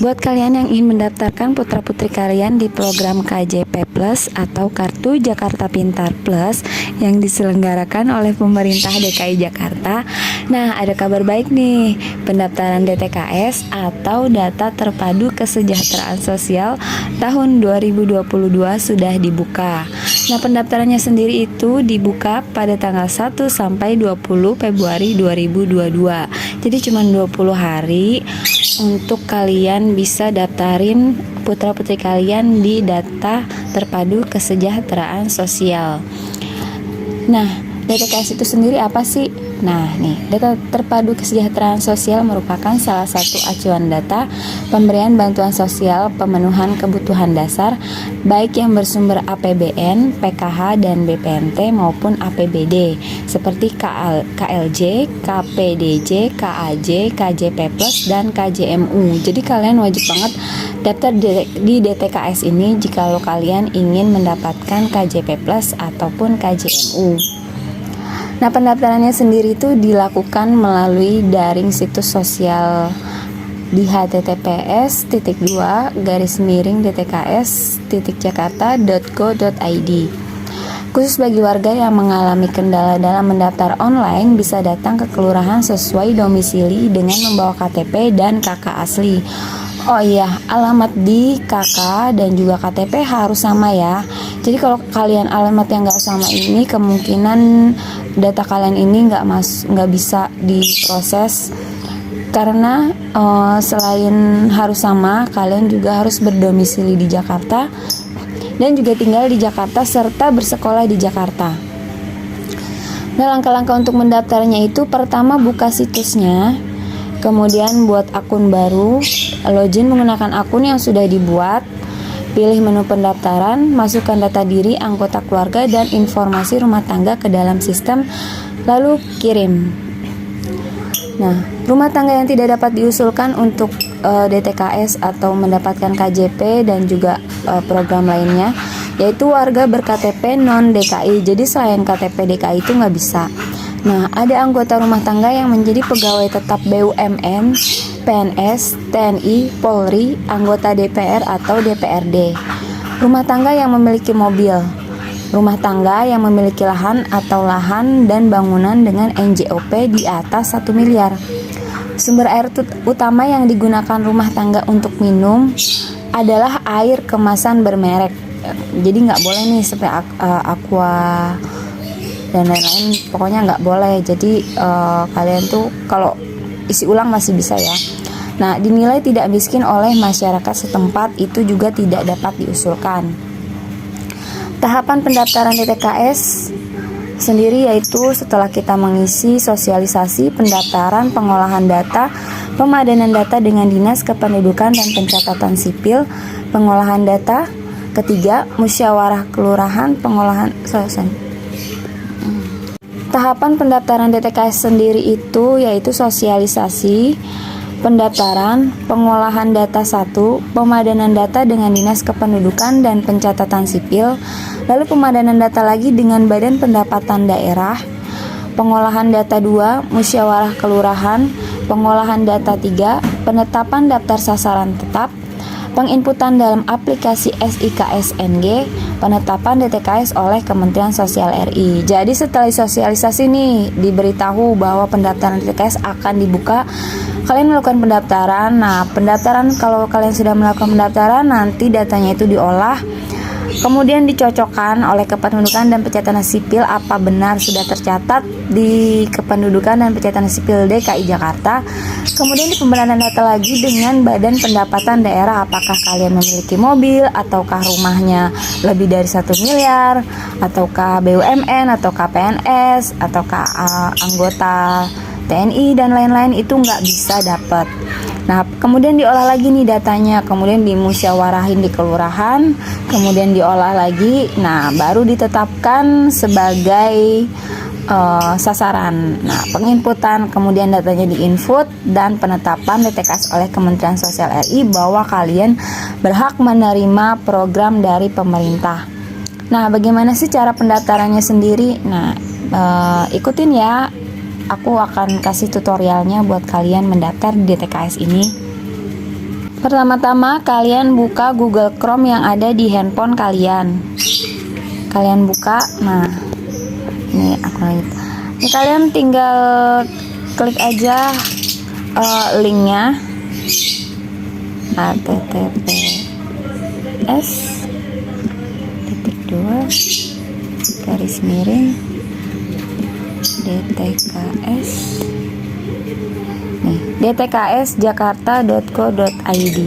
Buat kalian yang ingin mendaftarkan putra-putri kalian di program KJP Plus atau Kartu Jakarta Pintar Plus yang diselenggarakan oleh pemerintah DKI Jakarta, nah ada kabar baik nih, pendaftaran DTKS atau Data Terpadu Kesejahteraan Sosial tahun 2022 sudah dibuka. Nah, pendaftarannya sendiri itu dibuka pada tanggal 1 sampai 20 Februari 2022. Jadi cuma 20 hari untuk kalian bisa daftarin putra-putri kalian di Data Terpadu Kesejahteraan Sosial. Nah, DTKS itu sendiri apa sih? Nah, nih, Data Terpadu Kesejahteraan Sosial merupakan salah satu acuan data pemberian bantuan sosial pemenuhan kebutuhan dasar baik yang bersumber APBN, PKH, dan BPNT maupun APBD seperti KLJ, KPDJ, KAJ, KJP Plus, dan KJMU. Jadi kalian wajib banget daftar di DTKS ini jika kalian ingin mendapatkan KJP Plus ataupun KJMU. Nah, pendaftarannya sendiri itu dilakukan melalui daring situs sosial di https://dtks.jakarta.go.id. Khusus bagi warga yang mengalami kendala dalam mendaftar online bisa datang ke kelurahan sesuai domisili dengan membawa KTP dan KK asli. Oh iya, alamat di KK dan juga KTP harus sama ya. Jadi kalau kalian alamat yang nggak sama ini, kemungkinan data kalian ini nggak bisa diproses karena selain harus sama, kalian juga harus berdomisili di Jakarta dan juga tinggal di Jakarta serta bersekolah di Jakarta. Nah, langkah-langkah untuk mendaftarnya itu pertama buka situsnya, kemudian buat akun baru, login menggunakan akun yang sudah dibuat, pilih menu pendaftaran, masukkan data diri, anggota keluarga, dan informasi rumah tangga ke dalam sistem, lalu kirim. Nah, rumah tangga yang tidak dapat diusulkan untuk DTKS atau mendapatkan KJP dan juga program lainnya, yaitu warga ber-KTP non-DKI. Jadi selain KTP DKI itu nggak bisa. Nah, ada anggota rumah tangga yang menjadi pegawai tetap BUMN, PNS, TNI, Polri, anggota DPR atau DPRD. Rumah tangga yang memiliki mobil. Rumah tangga yang memiliki lahan atau lahan dan bangunan dengan NJOP di atas 1 miliar. Sumber air utama yang digunakan rumah tangga untuk minum adalah air kemasan bermerek. Jadi nggak boleh nih seperti aqua dan lain-lain, pokoknya nggak boleh. Jadi kalian tuh kalau isi ulang masih bisa ya. Nah, dinilai tidak miskin oleh masyarakat setempat itu juga tidak dapat diusulkan. Tahapan pendaftaran DTKS sendiri yaitu setelah kita mengisi sosialisasi, pendaftaran, pengolahan data, pemadanan data dengan Dinas Kependudukan dan Pencatatan Sipil, pengolahan data, ketiga musyawarah kelurahan, pengolahan Tahapan pendaftaran DTKS sendiri itu yaitu sosialisasi, pendaftaran, pengolahan data 1, pemadanan data dengan Dinas Kependudukan dan Pencatatan Sipil, lalu pemadanan data lagi dengan Badan Pendapatan Daerah, pengolahan data 2, musyawarah kelurahan, pengolahan data 3, penetapan daftar sasaran tetap, penginputan dalam aplikasi SIKSNG, penetapan DTKS oleh Kementerian Sosial RI. Jadi setelah sosialisasi nih, diberitahu bahwa pendaftaran DTKS akan dibuka, kalian melakukan pendaftaran. Nah, pendaftaran, kalau kalian sudah melakukan pendaftaran, nanti datanya itu diolah, kemudian dicocokkan oleh Kependudukan dan Pencatatan Sipil apa benar sudah tercatat di Kependudukan dan Pencatatan Sipil DKI Jakarta. Kemudian pembenaran data lagi dengan Badan Pendapatan Daerah, apakah kalian memiliki mobil, ataukah rumahnya lebih dari 1 miliar, ataukah BUMN, ataukah PNS, ataukah anggota TNI dan lain-lain, itu nggak bisa dapat. Nah, kemudian diolah lagi nih datanya, kemudian dimusyawarahin di kelurahan, kemudian diolah lagi, nah baru ditetapkan sebagai sasaran. Nah, penginputan, kemudian datanya diinput, dan penetapan DTKS oleh Kementerian Sosial RI bahwa kalian berhak menerima program dari pemerintah. Nah, bagaimana sih cara pendaftarannya sendiri? Nah, ikutin ya. Aku akan kasih tutorialnya buat kalian mendaftar di DTKS ini. Pertama-tama kalian buka Google Chrome yang ada di handphone kalian. Kalian buka, nah ini aku lagi. Ini kalian tinggal klik aja linknya, https://dtks nih, dtksjakarta.co.id.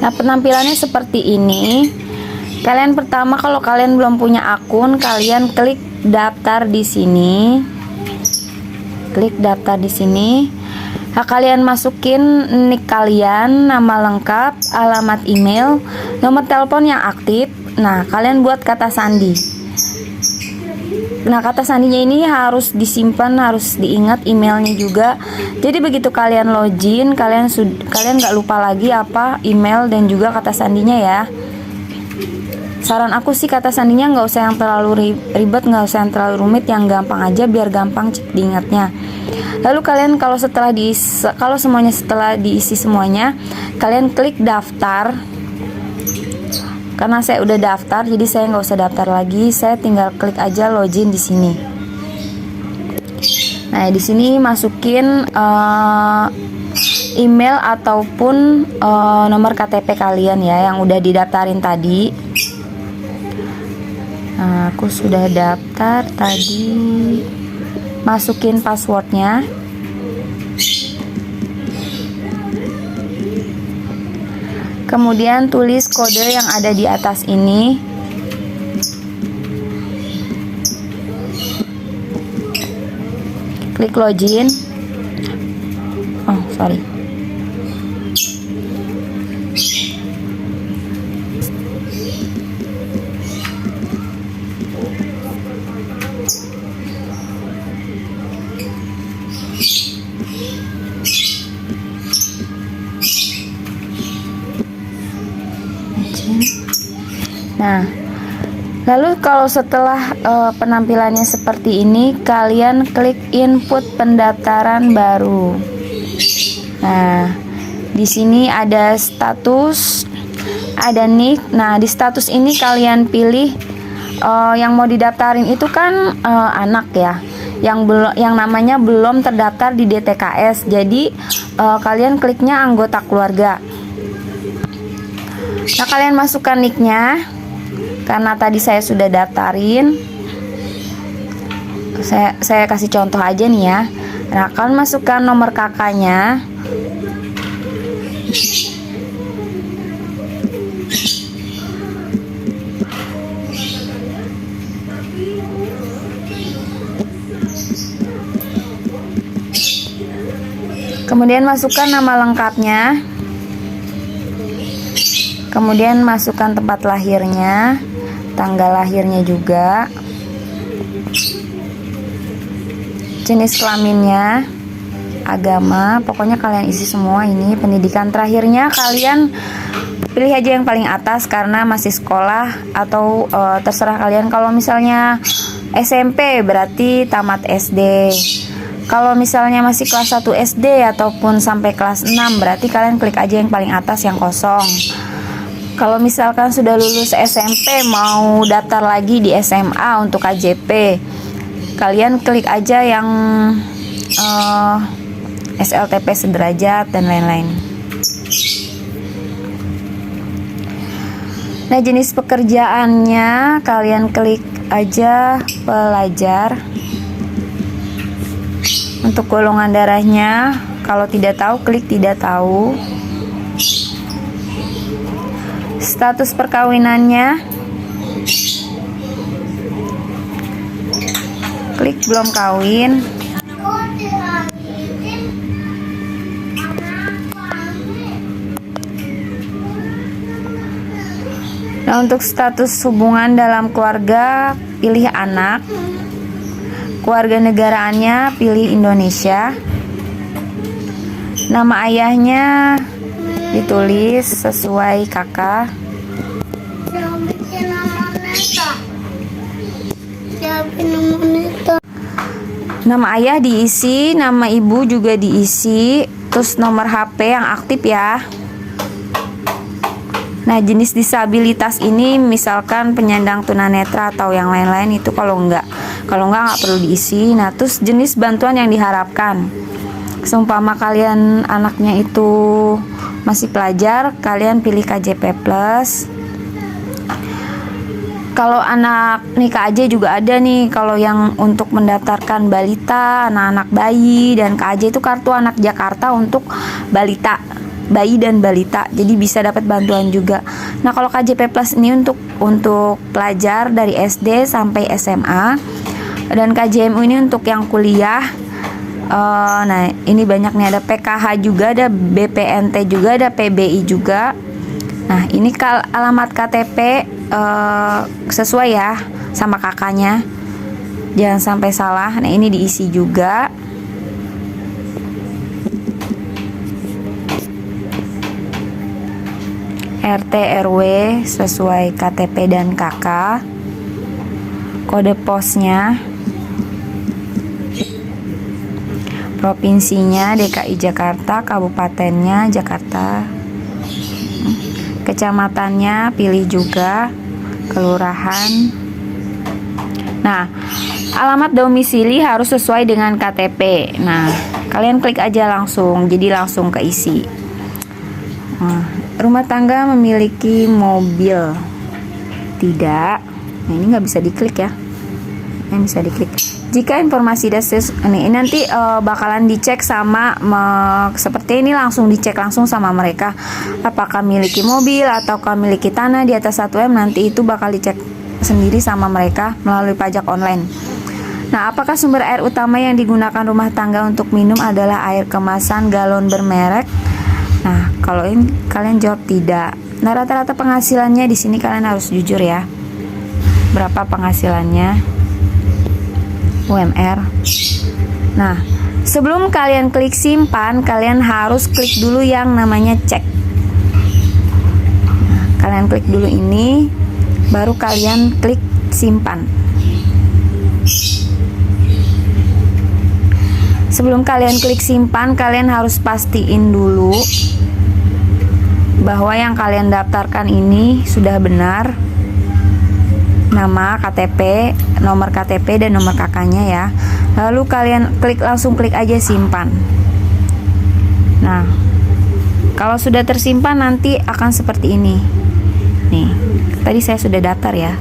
Nah, penampilannya seperti ini. Kalian pertama, kalau kalian belum punya akun, kalian klik daftar di sini. Klik daftar di sini. Nah, kalian masukin nick kalian, nama lengkap, alamat email, nomor telepon yang aktif. Nah, kalian buat kata sandi. Nah, kata sandinya ini harus disimpan, harus diingat, emailnya juga. Jadi begitu kalian login, kalian nggak lupa lagi apa email dan juga kata sandinya ya. Saran aku sih kata sandinya nggak usah yang terlalu ribet, nggak usah yang terlalu rumit, yang gampang aja biar gampang diingatnya. Lalu kalian kalau semuanya setelah diisi semuanya, kalian klik daftar. Karena saya udah daftar, jadi saya nggak usah daftar lagi. Saya tinggal klik aja login di sini. Nah, di sini masukin email ataupun nomor KTP kalian ya, yang udah didaftarin tadi. Nah, aku sudah daftar tadi. Masukin passwordnya. Kemudian tulis kode yang ada di atas ini. Klik login. Oh, sorry. Nah, lalu kalau setelah penampilannya seperti ini, kalian klik input pendaftaran baru. Nah, di sini ada status, ada nick. Nah, di status ini kalian pilih yang mau didaftarin itu kan anak ya, yang namanya belum terdaftar di DTKS. Jadi kalian kliknya anggota keluarga. Nah, kalian masukkan nicknya. Karena tadi saya sudah daftarin, saya kasih contoh aja nih ya. Nah, kalian masukkan nomor kakaknya. Kemudian masukkan nama lengkapnya. Kemudian masukkan tempat lahirnya, tanggal lahirnya juga, jenis kelaminnya, agama, pokoknya kalian isi semua ini. Pendidikan terakhirnya kalian pilih aja yang paling atas karena masih sekolah, atau terserah kalian. Kalau misalnya SMP berarti tamat SD. Kalau misalnya masih kelas 1 SD ataupun sampai kelas 6 berarti kalian klik aja yang paling atas yang kosong. Kalau misalkan sudah lulus SMP mau daftar lagi di SMA untuk KJP, kalian klik aja yang SLTP sederajat dan lain-lain. Nah, jenis pekerjaannya kalian klik aja pelajar. Untuk golongan darahnya, kalau tidak tahu klik tidak tahu. Status perkawinannya, klik belum kawin. Nah, untuk status hubungan dalam keluarga, pilih anak. Keluarga negaraannya pilih Indonesia. Nama ayahnya ditulis sesuai kakak. Nama ayah diisi, nama ibu juga diisi, terus nomor HP yang aktif ya. Nah, jenis disabilitas ini misalkan penyandang tunanetra atau yang lain-lain itu kalau enggak perlu diisi. Nah, terus jenis bantuan yang diharapkan. Seumpama kalian anaknya itu masih pelajar, kalian pilih KJP Plus. Kalau anak nih KAJ juga ada nih, kalau yang untuk mendaftarkan balita, anak-anak bayi, dan KAJ itu kartu anak Jakarta untuk balita, bayi dan balita, jadi bisa dapat bantuan juga. Nah, kalau KJP Plus ini untuk pelajar dari SD sampai SMA, dan KJMU ini untuk yang kuliah. Nah, ini banyak nih, ada PKH juga, ada BPNT juga, ada PBI juga. Nah, ini alamat KTP sesuai ya sama kakaknya, jangan sampai salah. Nah, ini diisi juga. RT RW sesuai KTP dan KK, kode posnya, provinsinya DKI Jakarta, kabupatennya Jakarta, kecamatannya pilih juga, kelurahan. Nah, alamat domisili harus sesuai dengan KTP. Nah, kalian klik aja langsung, jadi langsung keisi. Nah, rumah tangga memiliki mobil? Tidak. Nah, ini nggak bisa diklik ya. Ini bisa diklik. Jika informasi dasar ini nanti bakalan dicek sama seperti ini, langsung dicek langsung sama mereka apakah miliki mobil ataukah miliki tanah di atas 1 M, nanti itu bakal dicek sendiri sama mereka melalui pajak online. Nah, apakah sumber air utama yang digunakan rumah tangga untuk minum adalah air kemasan galon bermerek? Nah, kalau ini kalian jawab tidak. Nah, rata-rata penghasilannya di sini kalian harus jujur ya. Berapa penghasilannya? UMR. Nah, sebelum kalian klik simpan, kalian harus klik dulu yang namanya cek. Nah, kalian klik dulu ini, baru kalian klik simpan. Sebelum kalian klik simpan, kalian harus pastiin dulu bahwa yang kalian daftarkan ini sudah benar. Nama, KTP, nomor KTP dan nomor kakaknya ya. Lalu kalian langsung klik aja simpan. Nah, kalau sudah tersimpan nanti akan seperti ini. Nih, tadi saya sudah daftar ya.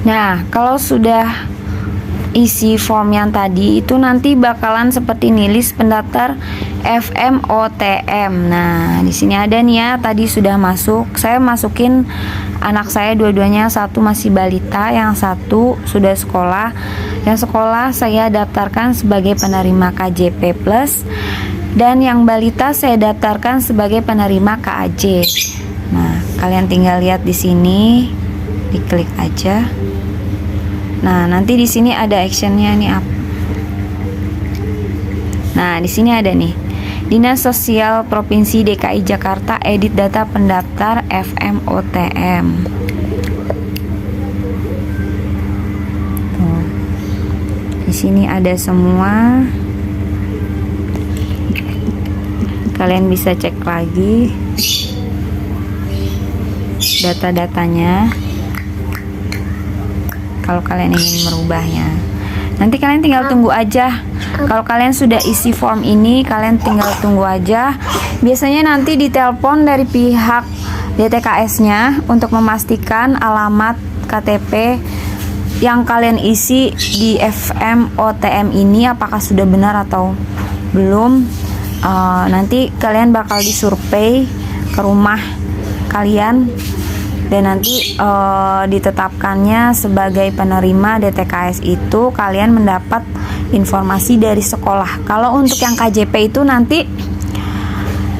Nah, kalau sudah isi form yang tadi itu nanti bakalan seperti ini, list pendaftar FMOTM. Nah, di sini ada nih ya, tadi sudah masuk. Saya masukin anak saya dua-duanya, satu masih balita, yang satu sudah sekolah. Yang sekolah saya daftarkan sebagai penerima KJP Plus, dan yang balita saya daftarkan sebagai penerima KAJ. Nah, kalian tinggal lihat di sini, diklik aja. Nah, nanti di sini ada actionnya nih up. Nah, di sini ada nih, Dinas Sosial Provinsi DKI Jakarta, edit data pendaftar FMOTM. Tuh. Di sini ada semua. Kalian bisa cek lagi data-datanya kalau kalian ingin merubahnya. Nanti kalian tinggal tunggu aja. Kalau kalian sudah isi form ini, kalian tinggal tunggu aja. Biasanya nanti ditelepon dari pihak DTKS-nya untuk memastikan alamat KTP yang kalian isi di FMOTM ini apakah sudah benar atau belum. Nanti kalian bakal disurvei ke rumah kalian, dan nanti ditetapkannya sebagai penerima DTKS itu kalian mendapat informasi dari sekolah. Kalau untuk yang KJP itu nanti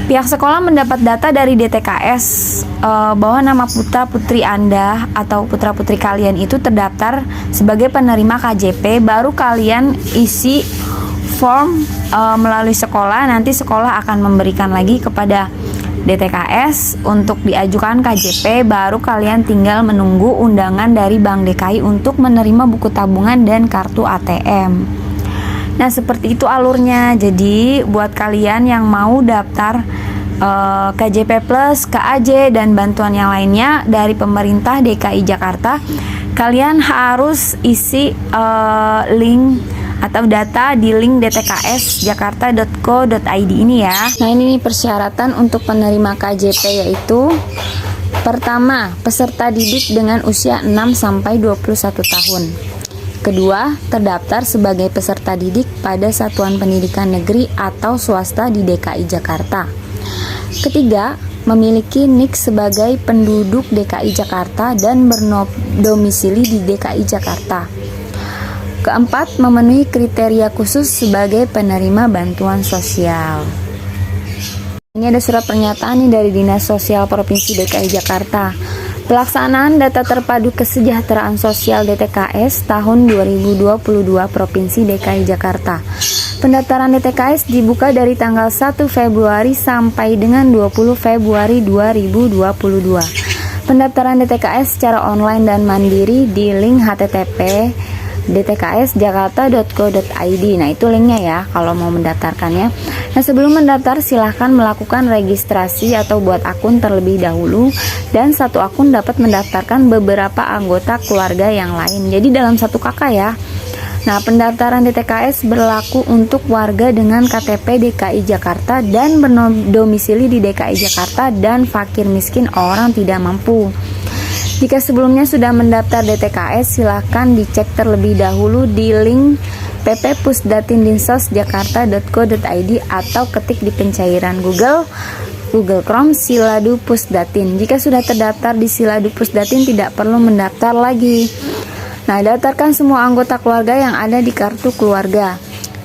Pihak sekolah mendapat data dari DTKS bahwa nama putra-putri Anda atau putra-putri kalian itu terdaftar sebagai penerima KJP. Baru kalian isi form melalui sekolah. Nanti sekolah akan memberikan lagi kepada DTKS untuk diajukan KJP. Baru kalian tinggal menunggu undangan dari Bank DKI untuk menerima buku tabungan dan kartu ATM. Nah, seperti itu alurnya. Jadi buat kalian yang mau daftar KJP Plus, KAJ, dan bantuan yang lainnya dari pemerintah DKI Jakarta, kalian harus isi link atau data di link dtksjakarta.co.id ini ya. Nah, ini persyaratan untuk penerima KJP, yaitu pertama, peserta didik dengan usia 6-21 tahun. Kedua, terdaftar sebagai peserta didik pada satuan pendidikan negeri atau swasta di DKI Jakarta. Ketiga, memiliki NIK sebagai penduduk DKI Jakarta dan berdomisili di DKI Jakarta. Keempat, memenuhi kriteria khusus sebagai penerima bantuan sosial. Ini ada surat pernyataan nih dari Dinas Sosial Provinsi DKI Jakarta. Pelaksanaan data terpadu kesejahteraan sosial DTKS tahun 2022 Provinsi DKI Jakarta. Pendaftaran DTKS dibuka dari tanggal 1 Februari sampai dengan 20 Februari 2022. Pendaftaran DTKS secara online dan mandiri di link http dtksjakarta.co.id. Nah, itu linknya ya kalau mau mendaftarkannya. Nah, sebelum mendaftar silahkan melakukan registrasi atau buat akun terlebih dahulu, dan satu akun dapat mendaftarkan beberapa anggota keluarga yang lain. Jadi dalam satu kakak ya. Nah, pendaftaran DTKS berlaku untuk warga dengan KTP DKI Jakarta dan berdomisili di DKI Jakarta dan fakir miskin orang tidak mampu. Jika sebelumnya sudah mendaftar DTKS, silakan dicek terlebih dahulu di link pp.pusdatindinsos.jakarta.co.id atau ketik di pencairan Google Chrome Siladu Pusdatin. Jika sudah terdaftar di Siladu Pusdatin, tidak perlu mendaftar lagi. Nah, daftarkan semua anggota keluarga yang ada di kartu keluarga.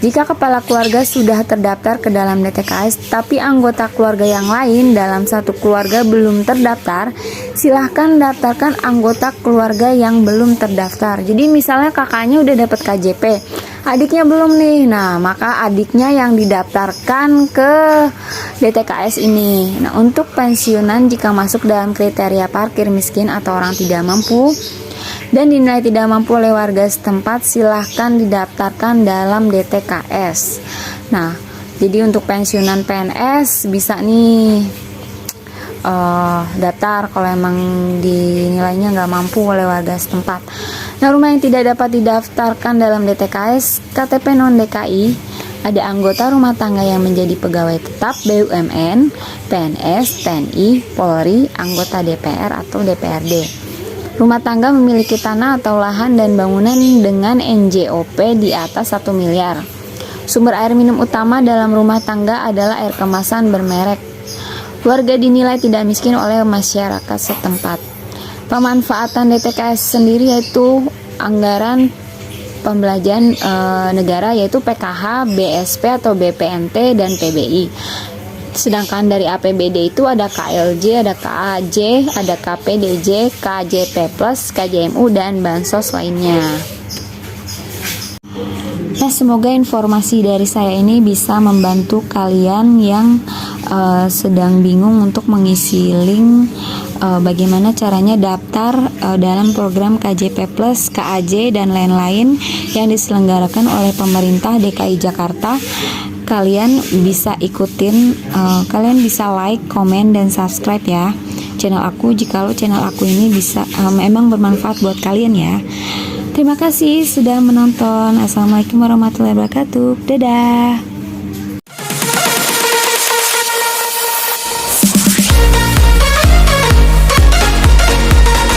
Jika kepala keluarga sudah terdaftar ke dalam DTKS, tapi anggota keluarga yang lain dalam satu keluarga belum terdaftar, silahkan daftarkan anggota keluarga yang belum terdaftar. Jadi misalnya kakaknya udah dapat KJP, adiknya belum nih, nah maka adiknya yang didaftarkan ke DTKS ini. Nah, untuk pensiunan jika masuk dalam kriteria parkir miskin atau orang tidak mampu dan dinilai tidak mampu oleh warga setempat, silahkan didaftarkan dalam DTKS. Nah, jadi untuk pensiunan PNS bisa nih daftar kalau emang dinilainya nggak mampu oleh warga setempat. Nah, rumah yang tidak dapat didaftarkan dalam DTKS, KTP non-DKI, ada anggota rumah tangga yang menjadi pegawai tetap BUMN, PNS, TNI, Polri, anggota DPR atau DPRD. Rumah tangga memiliki tanah atau lahan dan bangunan dengan NJOP di atas 1 miliar. Sumber air minum utama dalam rumah tangga adalah air kemasan bermerek. Keluarga dinilai tidak miskin oleh masyarakat setempat. Pemanfaatan DTKS sendiri yaitu anggaran pembelajaran negara, yaitu PKH, BSP atau BPNT, dan PBI. Sedangkan dari APBD itu ada KLJ, ada KAJ, ada KPDJ, KJP Plus, KJMU, dan bansos lainnya. Nah, semoga informasi dari saya ini bisa membantu kalian yang sedang bingung untuk mengisi link bagaimana caranya daftar dalam program KJP Plus, KAJ, dan lain-lain yang diselenggarakan oleh pemerintah DKI Jakarta. Kalian bisa ikutin, kalian bisa like, komen, dan subscribe ya channel aku jikalau channel aku ini bisa memang bermanfaat buat kalian ya. Terima kasih sudah menonton. Assalamualaikum warahmatullahi wabarakatuh. Dadah.